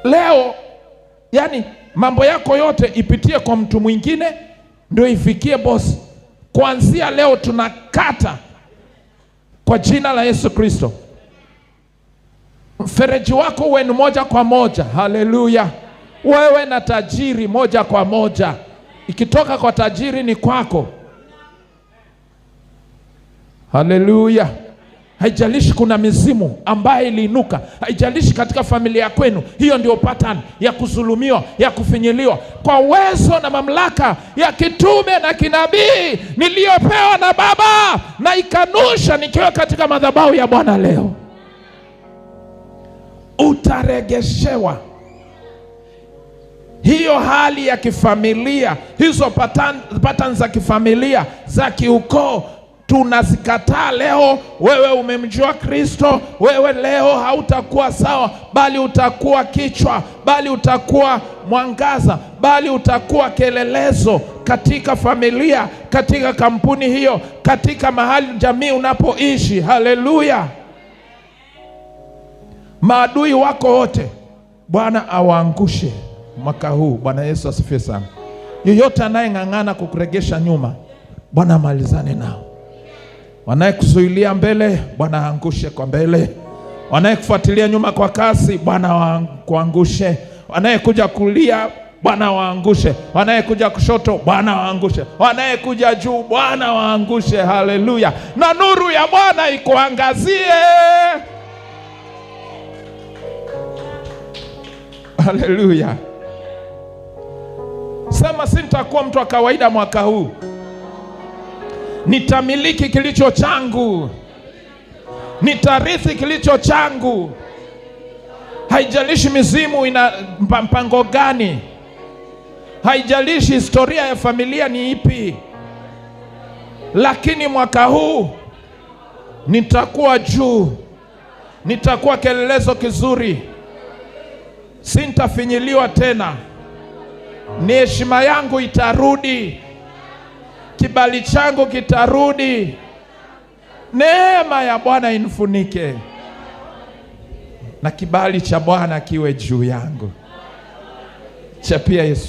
leo, yani mambo yako yote ipitie kwa mtu mwingine ndio ifikie bosi. Kuanzia leo tunakata kwa jina la Yesu Kristo. Mfereji wako uwe ni moja kwa moja. Haleluya. Wewe na tajiri moja kwa moja. Ikitoka kwa tajiri ni kwako. Haleluya. Haijalishi kuna mizimu ambaye iliinuka, haijalishi katika familia kwenu, hiyo ndio pattern ya kudhulumiwa, ya kufinyiliwa. Kwa uwezo na mamlaka ya kitume na kinabii niliyopewa na Baba, na ikanusha nikiwa katika madhabahu ya Bwana leo, utaregeshewa hiyo hali ya kifamilia. Hizo pattern za kifamilia, za kiukoo, tunazikataa leo. Wewe umemjua Kristo, wewe leo hautakuwa sawa, bali utakuwa kichwa, bali utakuwa mwangaza, bali utakuwa kielelezo katika familia, katika kampuni hiyo, katika mahali jamii unapoishi. Haleluya. Maadui wako wote Bwana awaangushe mwaka huu. Bwana Yesu asifiwe sana. Yoyote anayeng'ang'ana kukuregesha nyuma, Bwana amalizane nao. Wanayekuzuilia mbele, Bwana aangushe kwa mbele. Wanayekufuatilia nyuma kwa kasi, Bwana kuangushe. Wanayekuja kulia, Bwana waangushe. Wanayekuja kushoto, Bwana waangushe. Wanayekuja juu, Bwana waangushe. Haleluya. Na nuru ya Bwana ikuangazie. Haleluya. Sema, sintakuwa mtu wa kawaida mwaka huu. Nitamiliki kilicho changu. Nitarithi kilicho changu. Haijalishi mizimu ina mpango gani. Haijalishi historia ya familia ni ipi. Lakini mwaka huu nitakuwa juu. Nitakuwa kielelezo kizuri. Sintafinyiliwa tena. Ni heshima yangu itarudi. Kibali changu kitarudi. Neema ya Bwana inifunike. Na kibali cha Bwana kiwe juu yangu. Chapia Yesu.